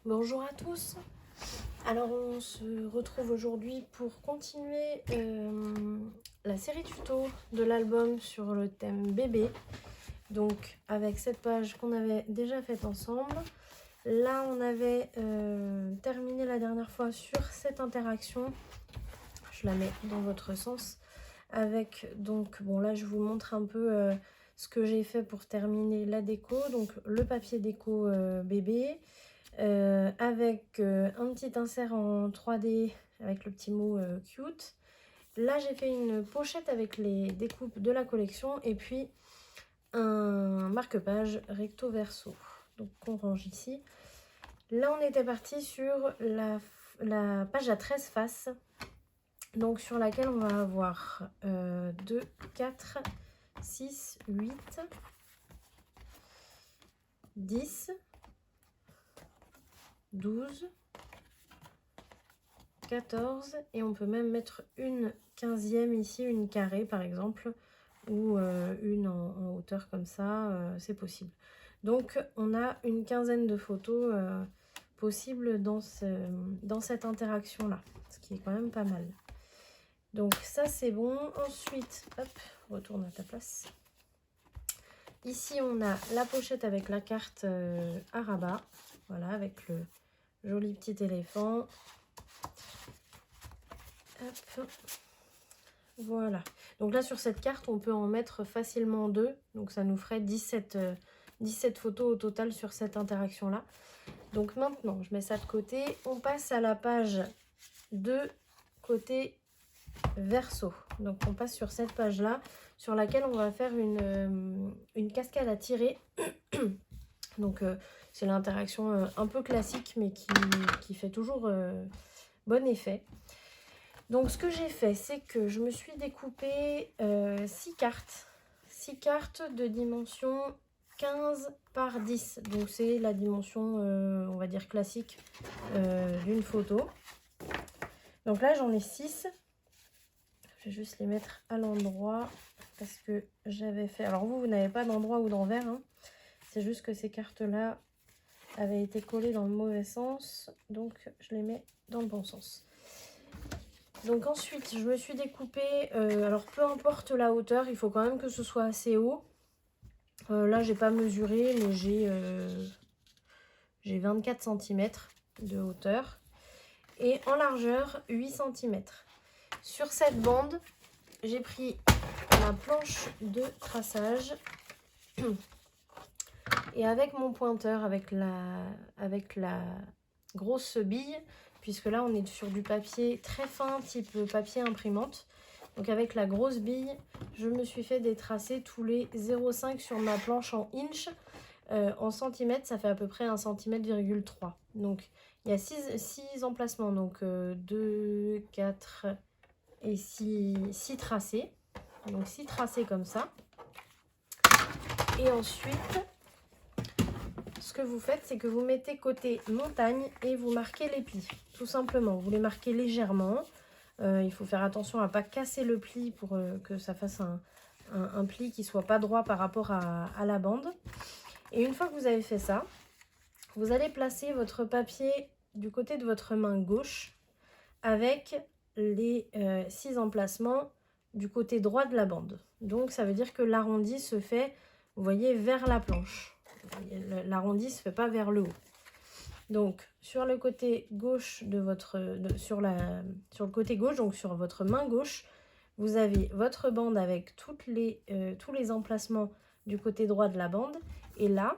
Bonjour à tous. Alors on se retrouve aujourd'hui pour continuer la série tuto de l'album sur le thème bébé. Donc avec cette page qu'on avait déjà faite ensemble. Là on avait terminé la dernière fois sur cette interaction. Je la mets dans votre sens. Avec donc, bon là je vous montre un peu ce que j'ai fait pour terminer la déco. Donc le papier déco bébé. Avec un petit insert en 3D avec le petit mot cute. Là j'ai fait une pochette avec les découpes de la collection et puis un marque-page recto verso. Donc on range ici. Là on était parti sur la page à 13 faces. Donc sur laquelle on va avoir 2, 4, 6, 8, 10, 12, 14 et on peut même mettre une 15e ici, une carrée par exemple, ou une en hauteur comme ça, c'est possible. Donc on a une quinzaine de photos possibles dans cette interaction là, ce qui est quand même pas mal. Donc ça c'est bon. Ensuite, hop, retourne à ta place. Ici on a la pochette avec la carte à rabat, voilà, avec le joli petit éléphant. Hop. Voilà. Donc là sur cette carte on peut en mettre facilement 2. Donc ça nous ferait 17 photos au total sur cette interaction là. Donc maintenant je mets ça de côté. On passe à la page 2 côté verso. Donc on passe sur cette page là sur laquelle on va faire une cascade à tirer. Donc c'est l'interaction un peu classique mais qui fait toujours bon effet. Donc ce que j'ai fait, c'est que je me suis découpé 6 cartes. 6 cartes de dimension 15 par 10. Donc c'est la dimension, on va dire, classique d'une photo. Donc là, j'en ai 6. Je vais juste les mettre à l'endroit parce que j'avais fait... Alors vous n'avez pas d'endroit ou d'envers. Hein. C'est juste que ces cartes-là avaient été collées dans le mauvais sens. Donc je les mets dans le bon sens. Donc ensuite, je me suis découpé, alors peu importe la hauteur, il faut quand même que ce soit assez haut. Là, j'ai pas mesuré, mais j'ai 24 cm de hauteur. Et en largeur, 8 cm. Sur cette bande, j'ai pris ma planche de traçage. Et avec mon pointeur, avec la grosse bille, puisque là on est sur du papier très fin, type papier imprimante. Donc avec la grosse bille, je me suis fait des tracés tous les 0,5 sur ma planche en inch. En centimètres, ça fait à peu près 1,3 cm. Donc il y a 6 emplacements, donc 2, 4 et 6 tracés. Donc 6 tracés comme ça. Et ensuite... ce que vous faites, c'est que vous mettez côté montagne et vous marquez les plis, tout simplement. Vous les marquez légèrement. Il faut faire attention à ne pas casser le pli pour que ça fasse un pli qui ne soit pas droit par rapport à la bande. Et une fois que vous avez fait ça, vous allez placer votre papier du côté de votre main gauche avec les 6 emplacements du côté droit de la bande. Donc ça veut dire que l'arrondi se fait, vous voyez, vers la planche. L'arrondi ne se fait pas vers le haut. Donc sur le côté gauche de votre sur le côté gauche, donc sur votre main gauche, vous avez votre bande avec tous les emplacements du côté droit de la bande. Et là,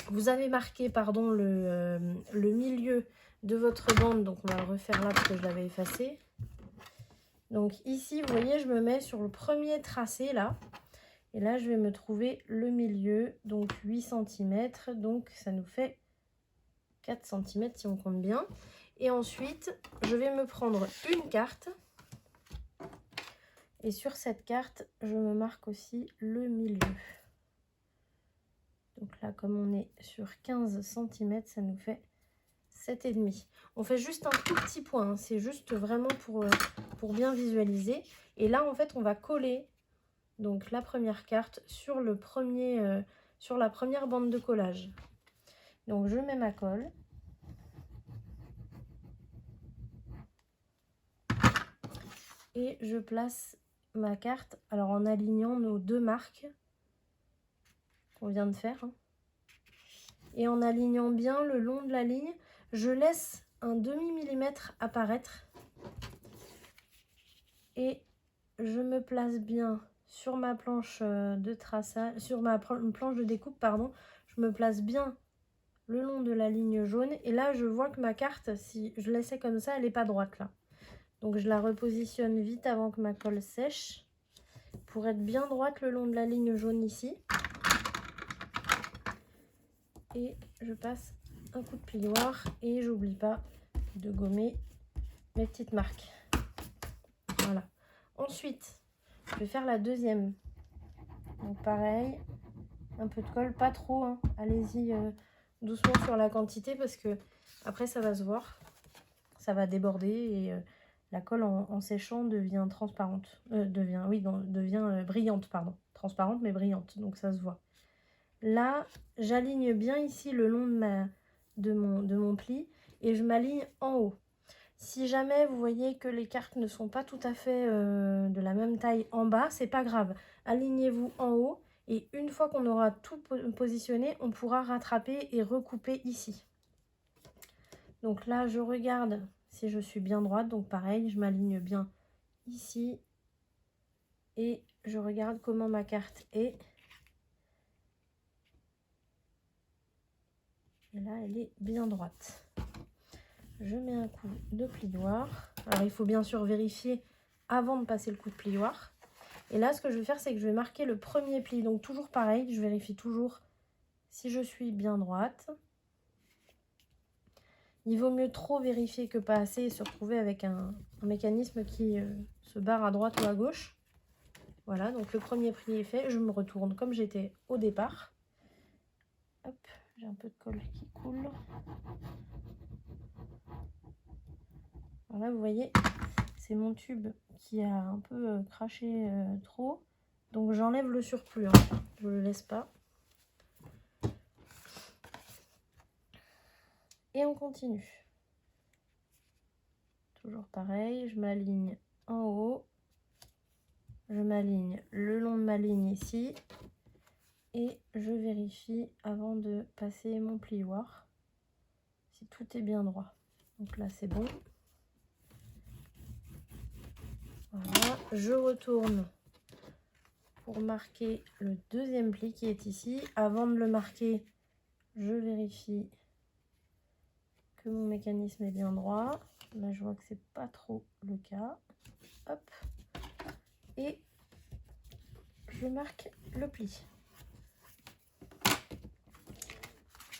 vous avez marqué le milieu de votre bande. Donc on va le refaire là parce que je l'avais effacé. Donc ici, vous voyez, je me mets sur le premier tracé là. Et là, je vais me trouver le milieu, donc 8 cm, donc ça nous fait 4 cm si on compte bien. Et ensuite, je vais me prendre une carte. Et sur cette carte, je me marque aussi le milieu. Donc là, comme on est sur 15 cm, ça nous fait 7,5. On fait juste un tout petit point, hein. C'est juste vraiment pour bien visualiser. Et là, en fait, on va coller... donc la première carte sur sur la première bande de collage. Donc je mets ma colle. Et je place ma carte, alors en alignant nos deux marques qu'on vient de faire. Hein. Et en alignant bien le long de la ligne, je laisse un demi-millimètre apparaître. Et je me place bien sur ma planche de traçage, sur ma planche de découpe, pardon. Je me place bien le long de la ligne jaune. Et là, je vois que ma carte, si je laissais comme ça, elle n'est pas droite là. Donc, je la repositionne vite avant que ma colle sèche pour être bien droite le long de la ligne jaune ici. Et je passe un coup de plioir et j'oublie pas de gommer mes petites marques. Voilà. Ensuite, je vais faire la deuxième. Donc pareil, un peu de colle, pas trop. Hein. Allez-y doucement sur la quantité parce que après ça va se voir. Ça va déborder et la colle en séchant devient transparente. Devient brillante, pardon. Transparente mais brillante, donc ça se voit. Là, j'aligne bien ici le long de mon pli et je m'aligne en haut. Si jamais vous voyez que les cartes ne sont pas tout à fait de la même taille en bas, c'est pas grave. Alignez-vous en haut et une fois qu'on aura tout positionné, on pourra rattraper et recouper ici. Donc là, je regarde si je suis bien droite. Donc pareil, je m'aligne bien ici et je regarde comment ma carte est. Et là, elle est bien droite. Je mets un coup de plioir. Alors, il faut bien sûr vérifier avant de passer le coup de plioir. Et là, ce que je vais faire, c'est que je vais marquer le premier pli. Donc, toujours pareil, je vérifie toujours si je suis bien droite. Il vaut mieux trop vérifier que pas assez et se retrouver avec un mécanisme qui se barre à droite ou à gauche. Voilà, donc le premier pli est fait. Je me retourne comme j'étais au départ. Hop, j'ai un peu de colle qui coule. Voilà, vous voyez, c'est mon tube qui a un peu craché trop. Donc j'enlève le surplus, hein. Je ne le laisse pas. Et on continue. Toujours pareil, je m'aligne en haut. Je m'aligne le long de ma ligne ici. Et je vérifie avant de passer mon plioir si tout est bien droit. Donc là c'est bon. Voilà, je retourne pour marquer le deuxième pli qui est ici. Avant de le marquer, je vérifie que mon mécanisme est bien droit. Là, je vois que c'est pas trop le cas. Hop. Et je marque le pli.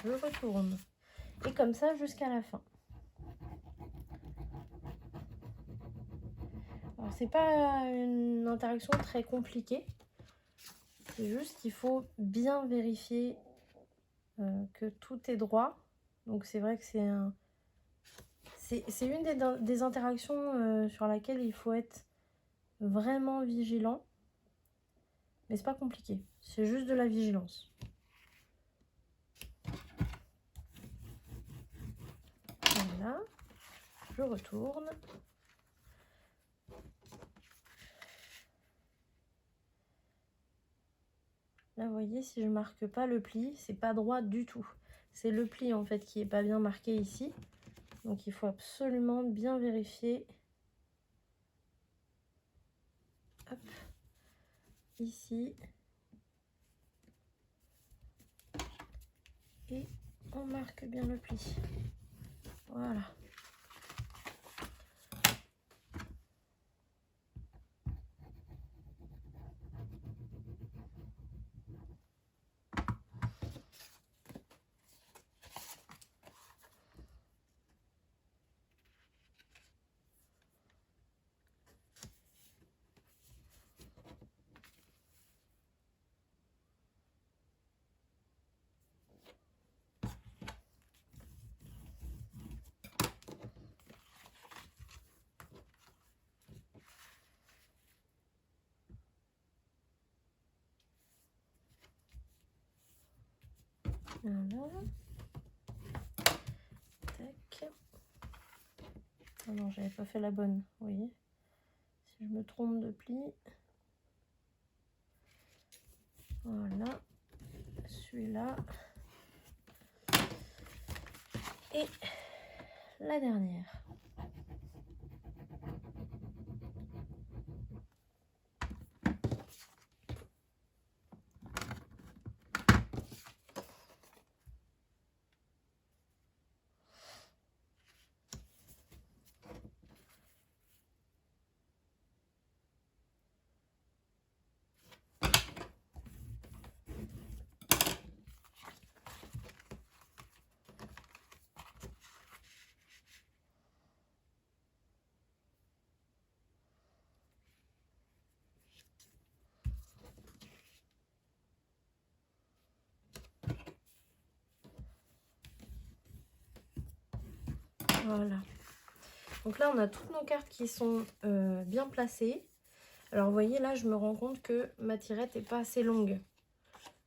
Je retourne. Et comme ça jusqu'à la fin. Alors, c'est pas une interaction très compliquée. C'est juste qu'il faut bien vérifier que tout est droit. Donc, c'est vrai que c'est une des interactions sur laquelle il faut être vraiment vigilant. Mais c'est pas compliqué. C'est juste de la vigilance. Voilà. Je retourne. Là, vous voyez, si je marque pas le pli, c'est pas droit du tout. C'est le pli, en fait, qui est pas bien marqué ici. Donc, il faut absolument bien vérifier. Hop. Ici. Et on marque bien le pli. Voilà. Voilà. Tac. Ah non, j'avais pas fait la bonne, vous voyez. Si si je me trompe de pli. Voilà, celui-là. Et la dernière. Voilà. Donc là, on a toutes nos cartes qui sont bien placées. Alors, vous voyez, là, je me rends compte que ma tirette n'est pas assez longue.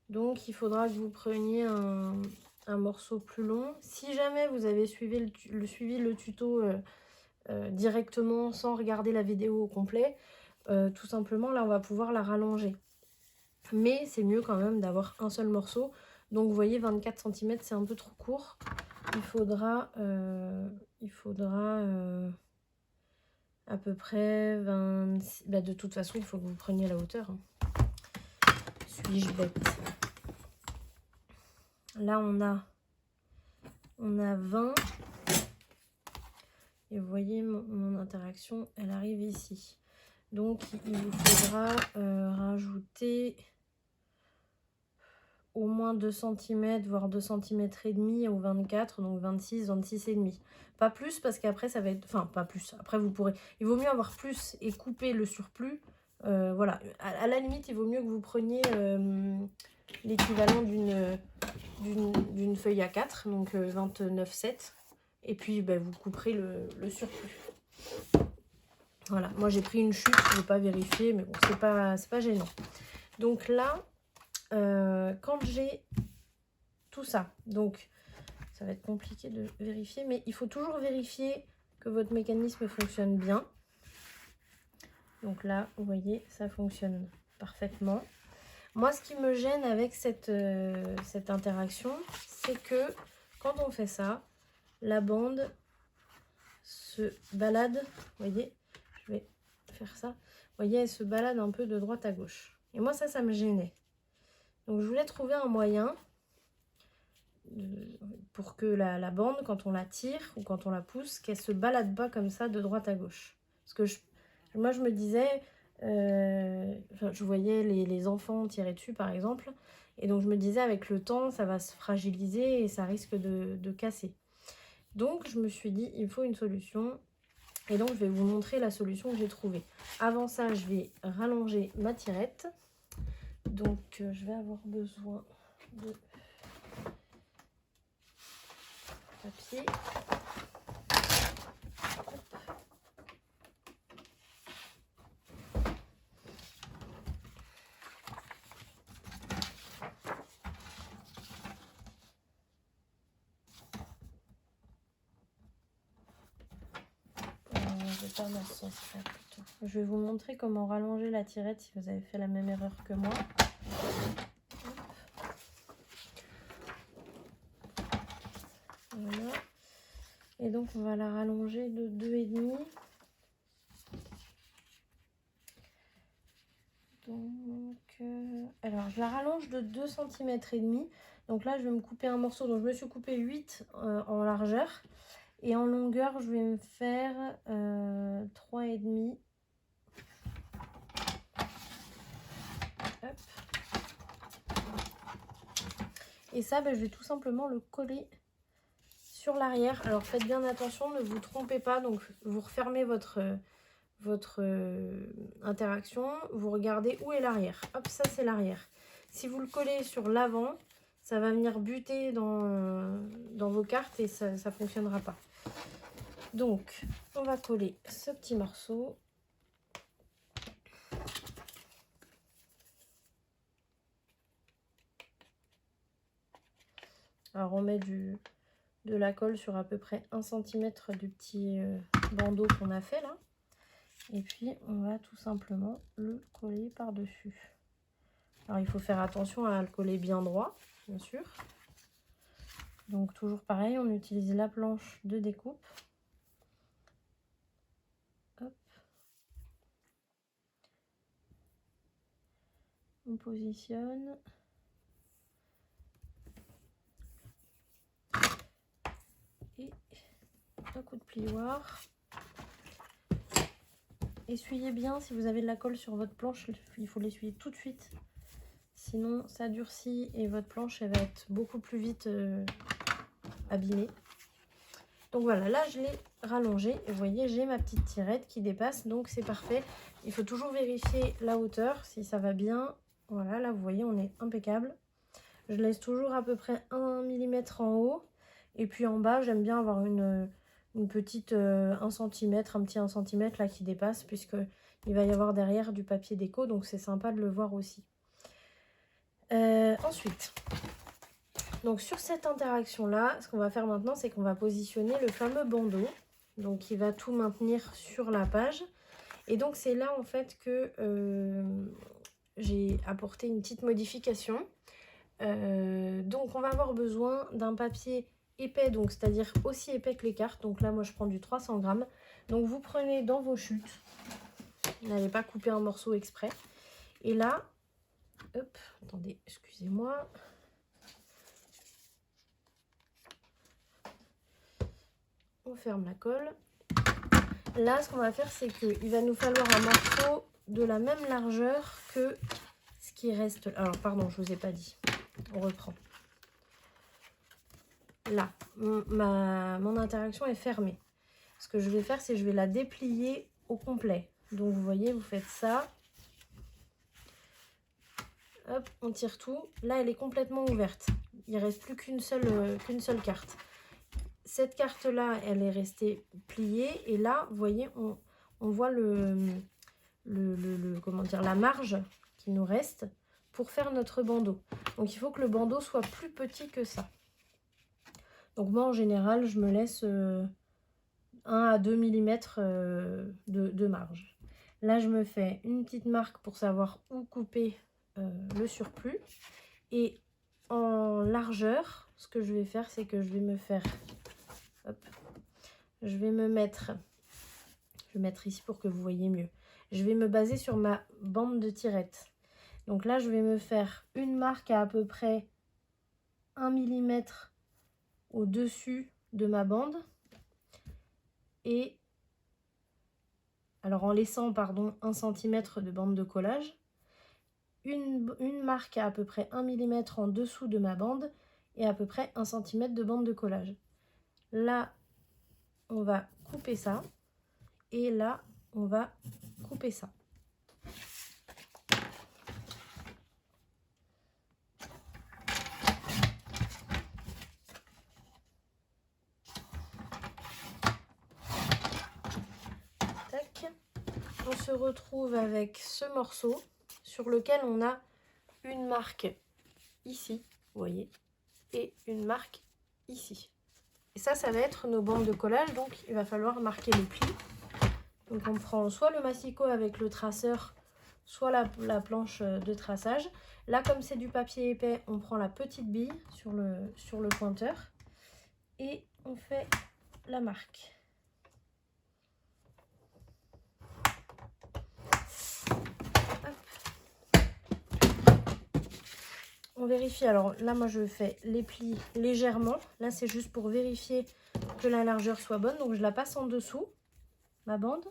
Donc, il faudra que vous preniez un morceau plus long. Si jamais vous avez suivi le tuto directement sans regarder la vidéo au complet, tout simplement, là, on va pouvoir la rallonger. Mais c'est mieux quand même d'avoir un seul morceau. Donc, vous voyez, 24 cm, c'est un peu trop court. Il faudra à peu près 26... Bah, de toute façon, il faut que vous preniez la hauteur. Hein. Suis-je bête? Là, on a 20. Et vous voyez, mon interaction, elle arrive ici. Donc, il vous faudra rajouter au moins 2 cm, voire 2 cm et demi au 24, donc 26, 26 et demi. Pas plus, parce qu'après, ça va être... Enfin, pas plus. Après, vous pourrez... Il vaut mieux avoir plus et couper le surplus. Voilà. À la limite, il vaut mieux que vous preniez l'équivalent d'une feuille A4, donc 29,7. Et puis, ben, vous couperez le surplus. Voilà. Moi, j'ai pris une chute. Je ne vais pas vérifier, mais bon, c'est pas gênant. Donc là, quand j'ai tout ça, donc ça va être compliqué de vérifier, mais il faut toujours vérifier que votre mécanisme fonctionne bien. Donc là, vous voyez, ça fonctionne parfaitement. Moi, ce qui me gêne avec cette interaction, c'est que quand on fait ça, la bande se balade, vous voyez, je vais faire ça, vous voyez, elle se balade un peu de droite à gauche. Et moi, ça me gênait. Donc, je voulais trouver un moyen pour que la bande, quand on la tire ou quand on la pousse, qu'elle se balade pas comme ça de droite à gauche. Parce que moi, je me disais, je voyais les enfants tirer dessus, par exemple, et donc je me disais, avec le temps, ça va se fragiliser et ça risque de casser. Donc, je me suis dit, il faut une solution. Et donc, je vais vous montrer la solution que j'ai trouvée. Avant ça, je vais rallonger ma tirette. Donc, je vais avoir besoin de papier. Je vais vous montrer comment rallonger la tirette si vous avez fait la même erreur que moi. Voilà. Et donc on va la rallonger de 2,5. Donc, alors je la rallonge de 2 cm et demi. Donc là je vais me couper un morceau. Donc je me suis coupé 8 en largeur. Et en longueur, je vais me faire 3,5. Hop. Et ça, ben, je vais tout simplement le coller sur l'arrière. Alors faites bien attention, ne vous trompez pas. Donc vous refermez votre interaction. Vous regardez où est l'arrière. Hop, ça c'est l'arrière. Si vous le collez sur l'avant, ça va venir buter dans vos cartes et ça ne fonctionnera pas. Donc, on va coller ce petit morceau. Alors, on met de la colle sur à peu près 1 cm du petit bandeau qu'on a fait là. Et puis on va tout simplement le coller par-dessus. Alors il faut faire attention à le coller bien droit, bien sûr. Donc toujours pareil, on utilise la planche de découpe. Hop. On positionne. Et un coup de plioir. Essuyez bien, si vous avez de la colle sur votre planche, il faut l'essuyer tout de suite. Sinon ça durcit et votre planche elle va être beaucoup plus vite abîmée. Donc voilà, là je l'ai rallongé. Et vous voyez, j'ai ma petite tirette qui dépasse, donc c'est parfait. Il faut toujours vérifier la hauteur, si ça va bien. Voilà, là vous voyez, on est impeccable. Je laisse toujours à peu près 1 mm en haut. Et puis en bas, j'aime bien avoir une petite 1 cm, un petit 1 cm là qui dépasse, puisque il va y avoir derrière du papier déco, donc c'est sympa de le voir aussi. Ensuite, donc sur cette interaction là, ce qu'on va faire maintenant, c'est qu'on va positionner le fameux bandeau, donc qui va tout maintenir sur la page. Et donc c'est là en fait que j'ai apporté une petite modification. Donc on va avoir besoin d'un papier épais, donc c'est-à-dire aussi épais que les cartes. Donc là moi je prends du 300 grammes. Donc vous prenez dans vos chutes, vous n'allez pas couper un morceau exprès. Et là, hop, attendez, excusez-moi. On ferme la colle. Là ce qu'on va faire, c'est qu'il va nous falloir un morceau de la même largeur que ce qui reste. Alors pardon, je vous ai pas dit. On reprend. Là, mon interaction est fermée. Ce que je vais faire, c'est que je vais la déplier au complet. Donc vous voyez, vous faites ça. Hop, on tire tout. Là, elle est complètement ouverte. Il ne reste plus qu'une seule carte. Cette carte-là, elle est restée pliée. Et là, vous voyez, on voit comment dire, la marge qui nous reste pour faire notre bandeau. Donc il faut que le bandeau soit plus petit que ça. Donc moi, en général, je me laisse 1 à 2 mm de marge. Là, je me fais une petite marque pour savoir où couper le surplus. Et en largeur, ce que je vais faire, c'est que je vais me faire... Hop, je vais mettre ici pour que vous voyez mieux. Je vais me baser sur ma bande de tirette. Donc là, je vais me faire une marque à peu près 1 mm au-dessus de ma bande. Et alors en laissant, pardon, 1 cm de bande de collage. Une marque à peu près 1 mm en dessous de ma bande et à peu près 1 cm de bande de collage. Là, on va couper ça et là, on va couper ça. Tac. On se retrouve avec ce morceau sur lequel on a une marque ici, vous voyez, et une marque ici. Et ça va être nos bandes de collage, donc il va falloir marquer le pli. Donc on prend soit le massicot avec le traceur, soit la planche de traçage. Là, comme c'est du papier épais, on prend la petite bille sur le pointeur et on fait la marque. On vérifie, alors là moi je fais les plis légèrement, là c'est juste pour vérifier que la largeur soit bonne, donc je la passe en dessous, ma bande,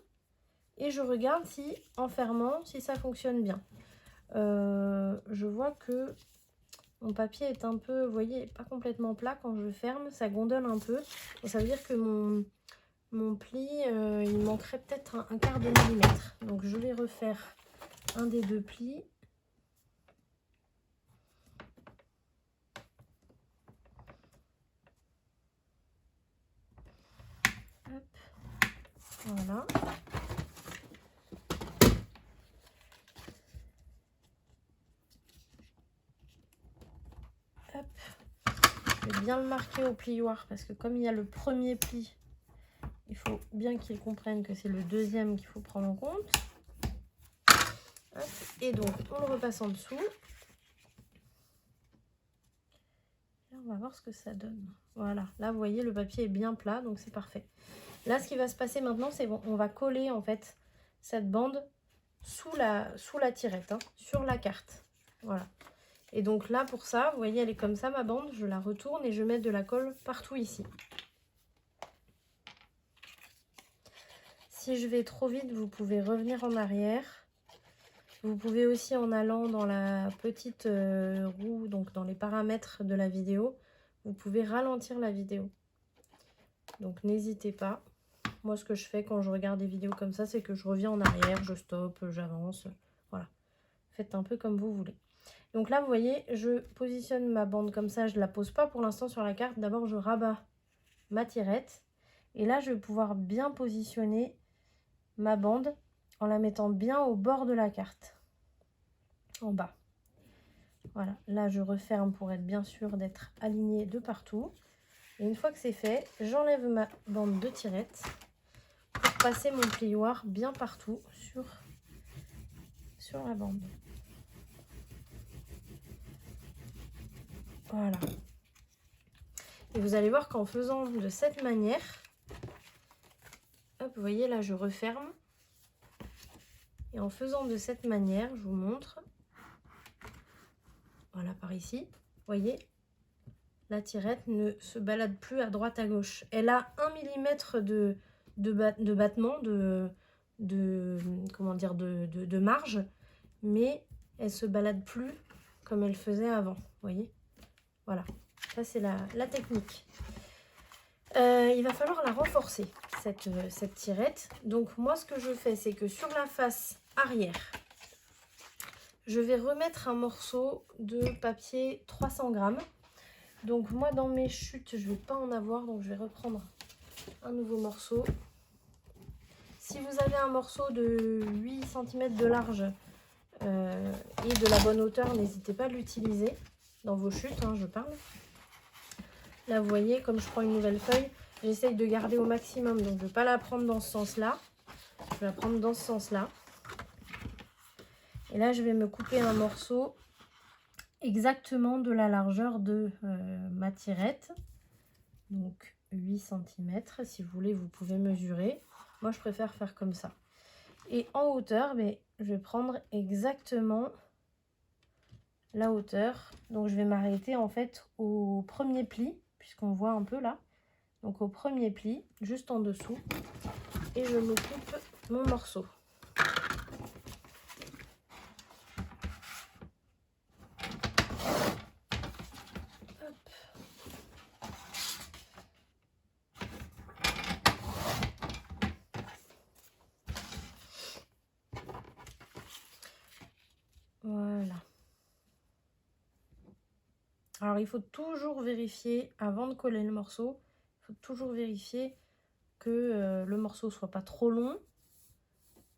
et je regarde si en fermant, si ça fonctionne bien. Je vois que mon papier est un peu, vous voyez, pas complètement plat quand je ferme, ça gondole un peu, donc ça veut dire que mon pli, il manquerait peut-être un quart de millimètre, donc je vais refaire un des deux plis. Hop. Voilà. Hop. Je vais bien le marquer au plioir parce que comme il y a le premier pli Il faut bien qu'ils comprennent que c'est le deuxième qu'il faut prendre en compte. Hop. Et donc, on le repasse en dessous. Là, on va voir ce que ça donne. Voilà, là, vous voyez, le papier est bien plat, donc c'est parfait. Là, ce qui va se passer maintenant, c'est qu'on va coller, en fait, cette bande sous la tirette, hein, sur la carte. Voilà. Et donc là, pour ça, vous voyez, elle est comme ça, ma bande. Je la retourne et je mets de la colle partout ici. Si je vais trop vite, vous pouvez revenir en arrière. Vous pouvez aussi, en allant dans la petite roue, donc dans les paramètres de la vidéo, vous pouvez ralentir la vidéo. Donc n'hésitez pas. Moi, ce que je fais quand je regarde des vidéos comme ça, c'est que je reviens en arrière, je stoppe, j'avance. Voilà. Faites un peu comme vous voulez. Donc là, vous voyez, je positionne ma bande comme ça. Je ne la pose pas pour l'instant sur la carte. D'abord, je rabats ma tirette. Et là, je vais pouvoir bien positionner ma bande en la mettant bien au bord de la carte. En bas. Voilà. Là, je referme pour être bien sûr d'être alignée de partout. Et une fois que c'est fait, j'enlève ma bande de tirette pour passer mon plioir bien partout sur la bande. Voilà. Et vous allez voir qu'en faisant de cette manière, hop, vous voyez là, je referme. Et en faisant de cette manière, je vous montre. Voilà, par ici. Vous voyez, la tirette ne se balade plus à droite à gauche. Elle a 1 mm de battement, comment dire, de marge, mais elle se balade plus comme elle faisait avant. Vous voyez, voilà. Ça, c'est la technique. Il va falloir la renforcer, cette tirette. Donc, moi, ce que je fais, c'est que sur la face arrière, je vais remettre un morceau de papier 300 grammes. Donc, moi, dans mes chutes, je ne vais pas en avoir. Donc, je vais reprendre un nouveau morceau. Si vous avez un morceau de 8 cm de large et de la bonne hauteur, n'hésitez pas à l'utiliser dans vos chutes, hein, je parle. Là, vous voyez, comme je prends une nouvelle feuille, j'essaye de garder au maximum. Donc, je ne vais pas la prendre dans ce sens-là. Je vais la prendre dans ce sens-là. Et là, je vais me couper un morceau exactement de la largeur de ma tirette. Donc, 8 cm. Si vous voulez, vous pouvez mesurer. Moi, je préfère faire comme ça. Et en hauteur, mais je vais prendre exactement la hauteur. Donc, je vais m'arrêter en fait au premier pli, puisqu'on voit un peu là. Donc, au premier pli, juste en dessous. Et je me coupe mon morceau. Hop. Voilà. Alors, il faut toujours vérifier, avant de coller le morceau, il faut toujours vérifier que le morceau soit pas trop long,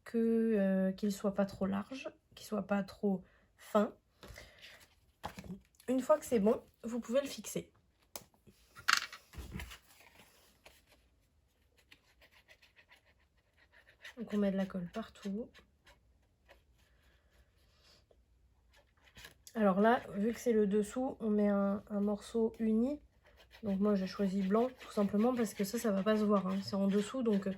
qu'il soit pas trop large, qu'il soit pas trop fin. Une fois que c'est bon, vous pouvez le fixer. Donc on met de la colle partout. Alors là, vu que c'est le dessous, on met un morceau uni. Donc moi j'ai choisi blanc, tout simplement parce que ça va pas se voir, hein. C'est en dessous, donc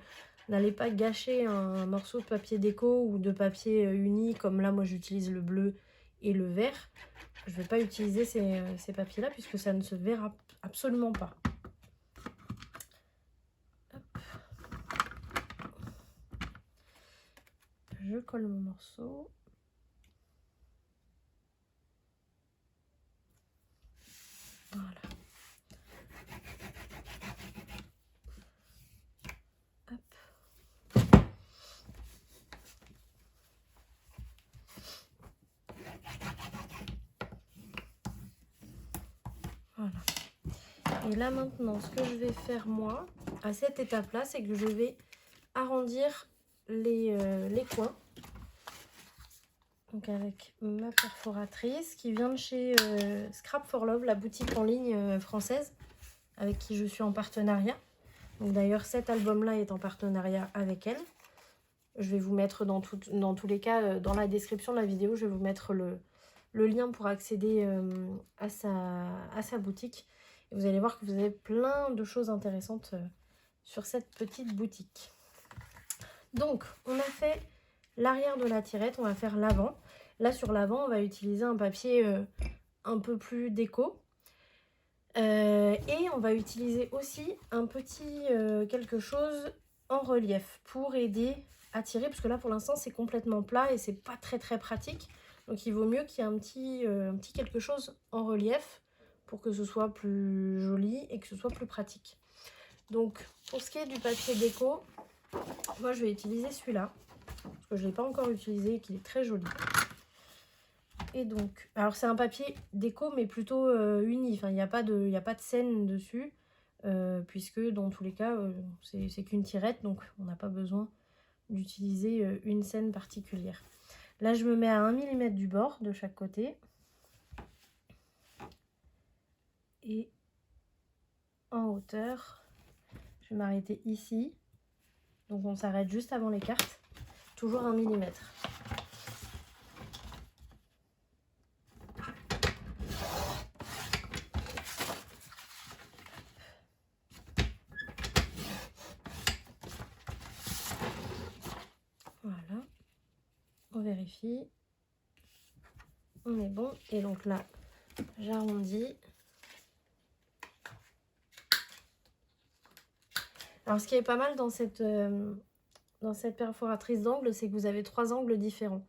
n'allez pas gâcher un morceau de papier déco ou de papier uni, comme là moi j'utilise le bleu et le vert. Je ne vais pas utiliser ces papiers-là puisque ça ne se verra absolument pas. Hop. Je colle mon morceau. Voilà. Hop. Voilà. Et là maintenant, ce que je vais faire moi, à cette étape-là, c'est que je vais arrondir les coins. Donc avec ma perforatrice qui vient de chez Scrap for Love, la boutique en ligne française avec qui je suis en partenariat. Donc d'ailleurs, cet album-là est en partenariat avec elle. Je vais vous mettre dans tous les cas, dans la description de la vidéo, je vais vous mettre le lien pour accéder à sa boutique. Et vous allez voir que vous avez plein de choses intéressantes sur cette petite boutique. Donc, on a fait l'arrière de la tirette, on va faire l'avant. Là, sur l'avant, on va utiliser un papier un peu plus déco. Et on va utiliser aussi un petit quelque chose en relief pour aider à tirer, parce que là pour l'instant c'est complètement plat et c'est pas très pratique. Donc il vaut mieux qu'il y ait un petit quelque chose en relief pour que ce soit plus joli et que ce soit plus pratique. Donc pour ce qui est du papier déco, moi je vais utiliser celui-là, parce que je ne l'ai pas encore utilisé et qu'il est très joli. Et donc, alors c'est un papier déco mais plutôt uni, enfin il n'y a pas de scène dessus, puisque dans tous les cas c'est qu'une tirette, donc on n'a pas besoin d'utiliser une scène particulière. Là je me mets à 1 mm du bord de chaque côté. Et en hauteur, je vais m'arrêter ici. Donc on s'arrête juste avant les cartes, toujours 1 mm. Voilà, on vérifie, on est bon. Et donc là, j'arrondis. Alors ce qui est pas mal dans cette perforatrice d'angle, c'est que vous avez 3 angles différents.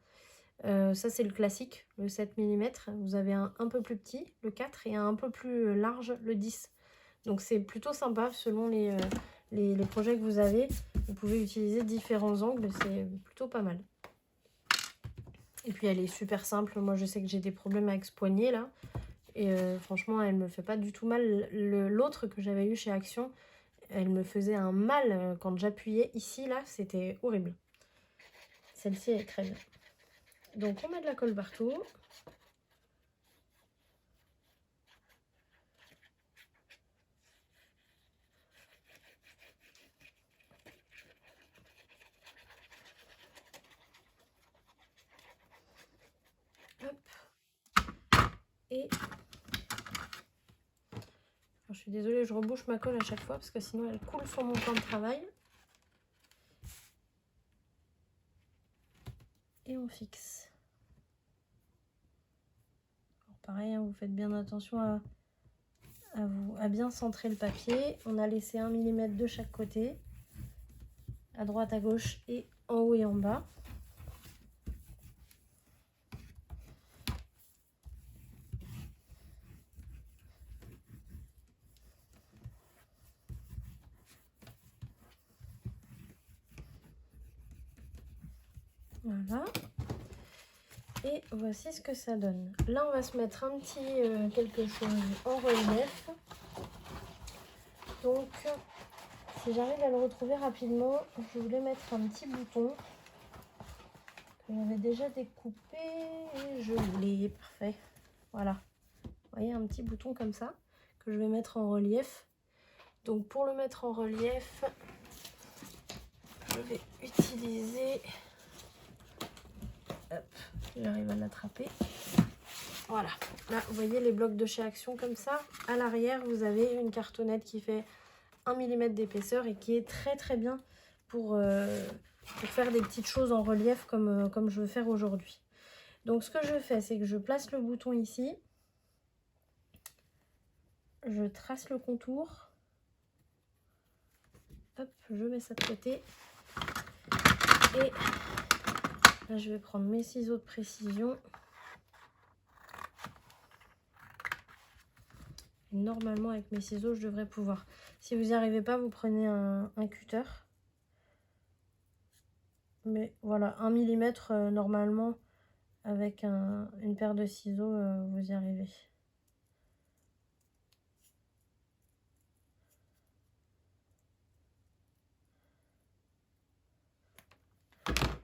Ça c'est le classique, le 7 mm. Vous avez un peu plus petit, le 4, et un peu plus large, le 10. Donc c'est plutôt sympa selon les projets que vous avez. Vous pouvez utiliser différents angles, c'est plutôt pas mal. Et puis elle est super simple. Moi je sais que j'ai des problèmes avec ce poignet là. Et franchement elle me fait pas du tout mal. L'autre que j'avais eu chez Action, elle me faisait un mal quand j'appuyais ici là. C'était horrible. Celle-ci est très bien. Donc on met de la colle partout. Hop. Et alors, je suis désolée, je rebouche ma colle à chaque fois parce que sinon elle coule sur mon plan de travail. Et on fixe. Alors, pareil, hein, vous faites bien attention à bien centrer le papier. On a laissé 1 mm de chaque côté, à droite, à gauche et en haut et en bas. Voilà. Et voici ce que ça donne. Là, on va se mettre un petit quelque chose en relief. Donc, si j'arrive à le retrouver rapidement, je voulais mettre un petit bouton que j'avais déjà découpé. Et je l'ai, parfait. Voilà. Vous voyez, un petit bouton comme ça que je vais mettre en relief. Donc, pour le mettre en relief, je vais utiliser... Hop, j'arrive à l'attraper. Voilà, là vous voyez les blocs de chez Action comme ça. À l'arrière vous avez une cartonnette qui fait 1 mm d'épaisseur et qui est très bien pour faire des petites choses en relief comme je veux faire aujourd'hui. Donc ce que je fais, c'est que je place le bouton ici. Je trace le contour. Hop, je mets ça de côté. Et là je vais prendre mes ciseaux de précision. Normalement avec mes ciseaux je devrais pouvoir. Si vous n'y arrivez pas, vous prenez un cutter. Mais voilà, 1 mm normalement avec une paire de ciseaux, vous y arrivez.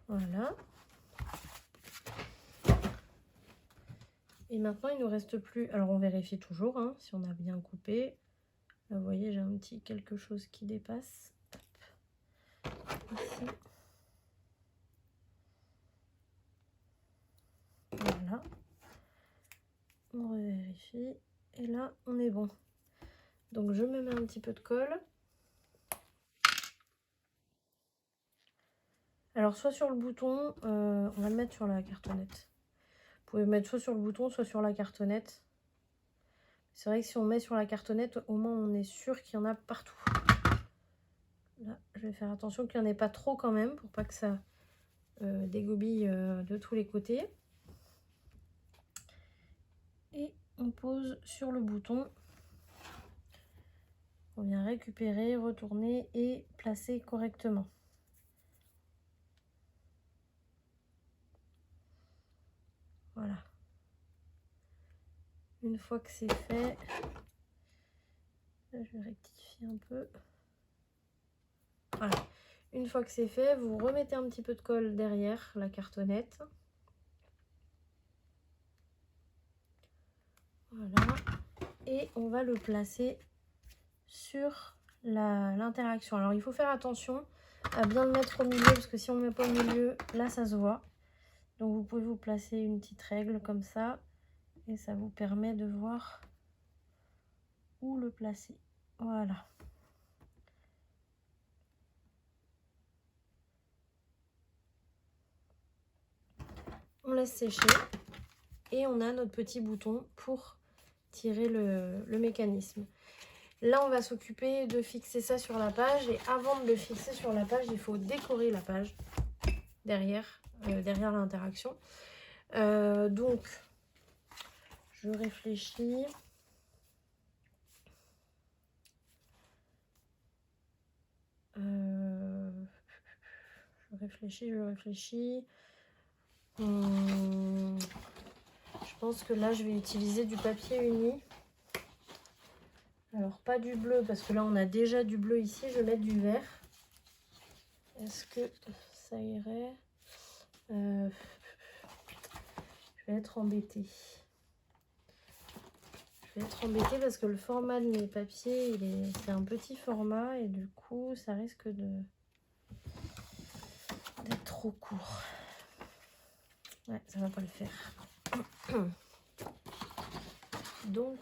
Voilà. Et maintenant il ne nous reste plus, alors on vérifie toujours hein, si on a bien coupé. Là, vous voyez, j'ai un petit quelque chose qui dépasse. Hop. Ici. Voilà. On revérifie. Et là, on est bon. Donc, je me mets un petit peu de colle. Alors, soit sur le bouton, on va le mettre sur la cartonnette. Vous pouvez le mettre soit sur le bouton, soit sur la cartonnette. C'est vrai que si on met sur la cartonnette, au moins on est sûr qu'il y en a partout. Là, je vais faire attention qu'il n'y en ait pas trop quand même, pour pas que ça dégobille de tous les côtés. Et on pose sur le bouton. On vient récupérer, retourner et placer correctement. Voilà. Une fois que c'est fait, là, je vais rectifier un peu. Voilà. Une fois que c'est fait, vous remettez un petit peu de colle derrière la cartonnette. Voilà. Et on va le placer sur l'interaction. Alors, il faut faire attention à bien le mettre au milieu, parce que si on ne le met pas au milieu, là, ça se voit. Donc, vous pouvez vous placer une petite règle comme ça. Et ça vous permet de voir où le placer. Voilà. On laisse sécher. Et on a notre petit bouton pour tirer le mécanisme. Là, on va s'occuper de fixer ça sur la page. Et avant de le fixer sur la page, il faut décorer la page derrière l'interaction. Donc, je réfléchis. Je réfléchis. Je pense que là, je vais utiliser du papier uni. Alors, pas du bleu, parce que là, on a déjà du bleu ici. Je vais mettre du vert. Est-ce que ça irait? Je vais être embêtée. Parce que le format de mes papiers, c'est un petit format. Et du coup, ça risque d'être trop court. Ouais, ça va pas le faire. Donc,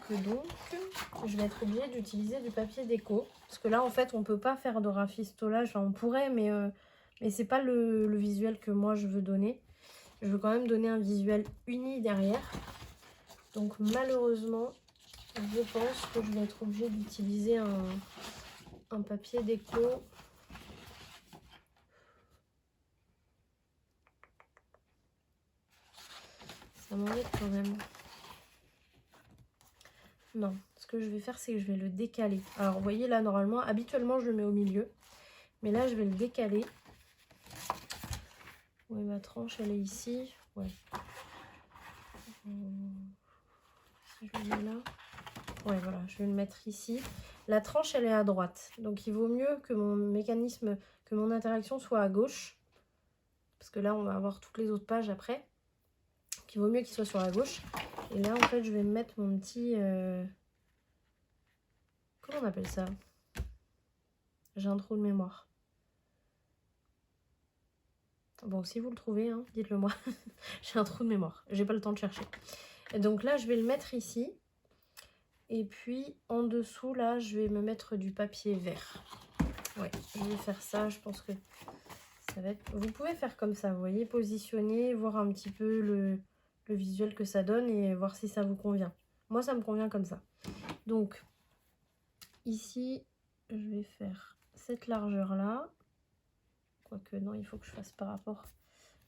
je vais être obligée d'utiliser du papier déco. Parce que là, en fait, on peut pas faire de rafistolage. Enfin, on pourrait, mais c'est pas le visuel que moi, je veux donner. Je veux quand même donner un visuel uni derrière. Donc, malheureusement, je pense que je vais être obligée d'utiliser un papier déco. Ça m'embête quand même. Non, ce que je vais faire, c'est que je vais le décaler. Alors, vous voyez, là, normalement, habituellement, je le mets au milieu. Mais là, je vais le décaler. Oui, ma tranche, elle est ici. Ouais. Si je le mets là. Ouais, voilà, je vais le mettre ici. La tranche, elle est à droite. Donc, il vaut mieux que mon mécanisme, que mon interaction soit à gauche. Parce que là, on va avoir toutes les autres pages après. Donc, il vaut mieux qu'il soit sur la gauche. Et là, en fait, je vais mettre mon petit... Comment on appelle ça? J'ai un trou de mémoire. Bon, si vous le trouvez, hein, dites-le moi. J'ai un trou de mémoire. J'ai pas le temps de chercher. Et donc là, je vais le mettre ici. Et puis, en dessous, là, je vais me mettre du papier vert. Ouais, je vais faire ça. Je pense que ça va être... Vous pouvez faire comme ça, vous voyez, positionner, voir un petit peu le visuel que ça donne et voir si ça vous convient. Moi, ça me convient comme ça. Donc, ici, je vais faire cette largeur-là. Quoique, non, il faut que je fasse par rapport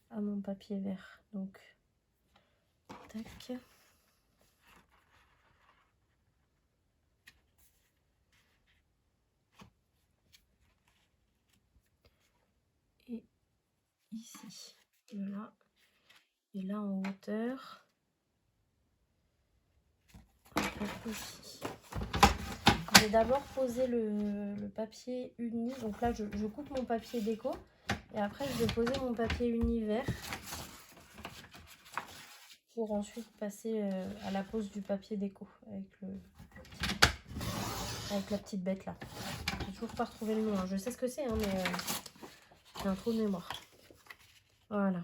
à mon papier vert. Donc, tac. Et ici, voilà. Et là, en hauteur, ici. Je vais d'abord poser le papier uni. Donc là, je coupe mon papier déco. Et après, je vais poser mon papier uni vert. Pour ensuite passer à la pose du papier déco. Avec le avec la petite bête là. J'ai toujours pas retrouvé le nom, hein. Je sais ce que c'est, hein, mais j'ai un trou de mémoire. Voilà.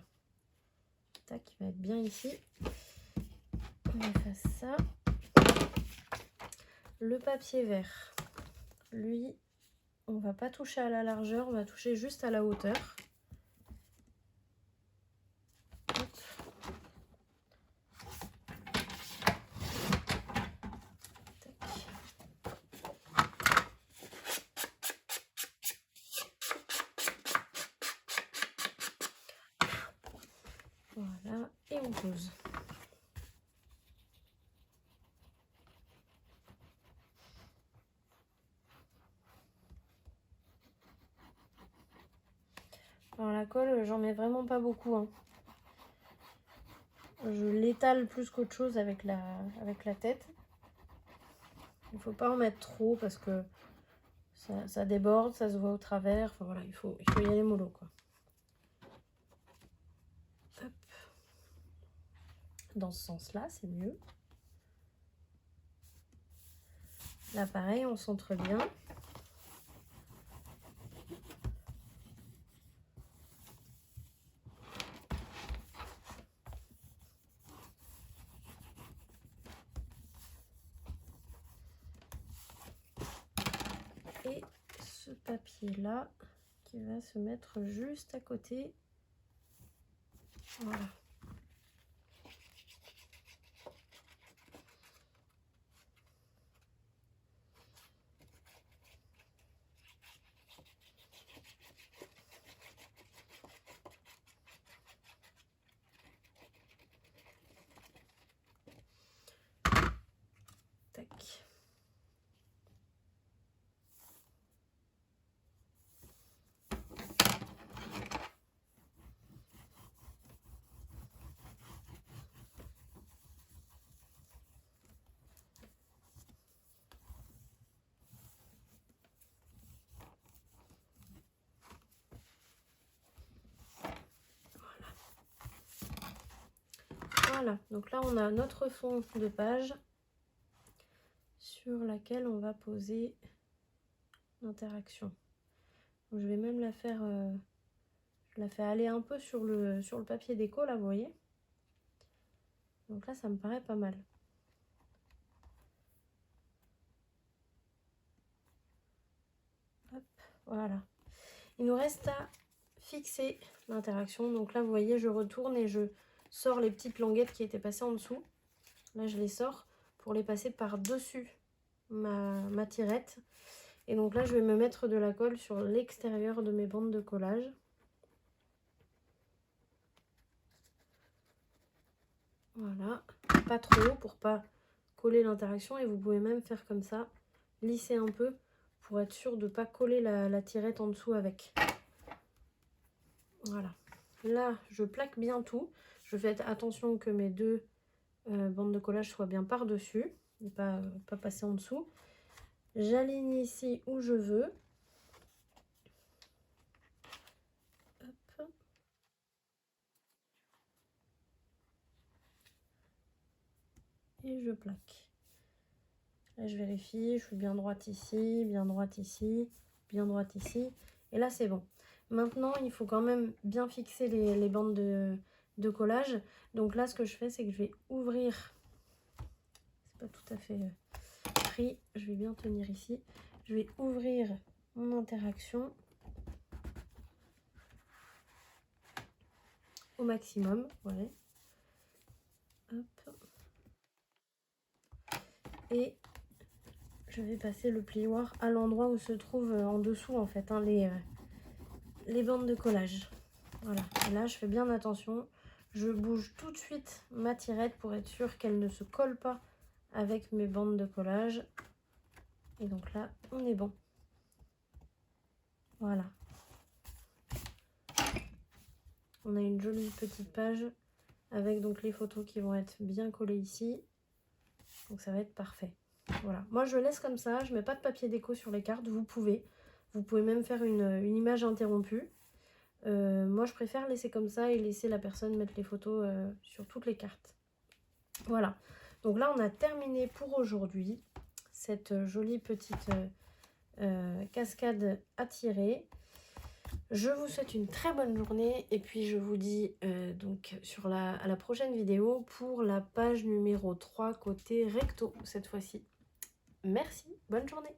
Tac, il va être bien ici. On efface ça. Le papier vert, lui, on va pas toucher à la largeur, on va toucher juste à la hauteur. Hop. Voilà, et on pose. Alors la colle, j'en mets vraiment pas beaucoup, hein. Je l'étale plus qu'autre chose avec la tête. Il faut pas en mettre trop parce que ça déborde, ça se voit au travers. Enfin voilà, il faut y aller mollo, quoi. Hop. Dans ce sens-là, c'est mieux. Là, pareil, on centre bien. Et ce papier-là qui va se mettre juste à côté. Voilà. Tac. Voilà, donc là on a notre fond de page sur laquelle on va poser l'interaction. Je vais même la faire, je la fais aller un peu sur le papier déco là, vous voyez. Donc là ça me paraît pas mal. Hop, voilà. Il nous reste à fixer l'interaction. Donc là vous voyez, je retourne et je sors les petites languettes qui étaient passées en dessous. Là je les sors pour les passer par-dessus ma tirette. Et donc là je vais me mettre de la colle sur l'extérieur de mes bandes de collage. Voilà, pas trop pour pas coller l'interaction, et vous pouvez même faire comme ça, lisser un peu pour être sûr de ne pas coller la tirette en dessous avec. Voilà, là je plaque bien tout. Je fais attention que mes deux bandes de collage soient bien par-dessus et pas passer en dessous. J'aligne ici où je veux. Hop. Et je plaque. Là je vérifie, je suis bien droite ici, bien droite ici, bien droite ici. Et là c'est bon. Maintenant il faut quand même bien fixer les bandes de collage. Donc là ce que je fais, c'est que je vais ouvrir. C'est pas tout à fait pris, je vais bien tenir ici. Je vais ouvrir mon interaction au maximum. Ouais. Hop. Et je vais passer le plioir à l'endroit où se trouve en dessous en fait, hein, les bandes de collage. Voilà, et là je fais bien attention. Je bouge tout de suite ma tirette pour être sûre qu'elle ne se colle pas avec mes bandes de collage. Et donc là, on est bon. Voilà. On a une jolie petite page avec donc les photos qui vont être bien collées ici. Donc ça va être parfait. Voilà. Moi je laisse comme ça, je mets pas de papier déco sur les cartes. Vous pouvez même faire une image interrompue. Moi je préfère laisser comme ça et laisser la personne mettre les photos sur toutes les cartes. Voilà. Donc là on a terminé pour aujourd'hui. cette jolie petite cascade à tirer. Je vous souhaite une très bonne journée et puis je vous dis donc à la prochaine vidéo pour la page numéro 3 côté recto cette fois-ci. Merci, bonne journée.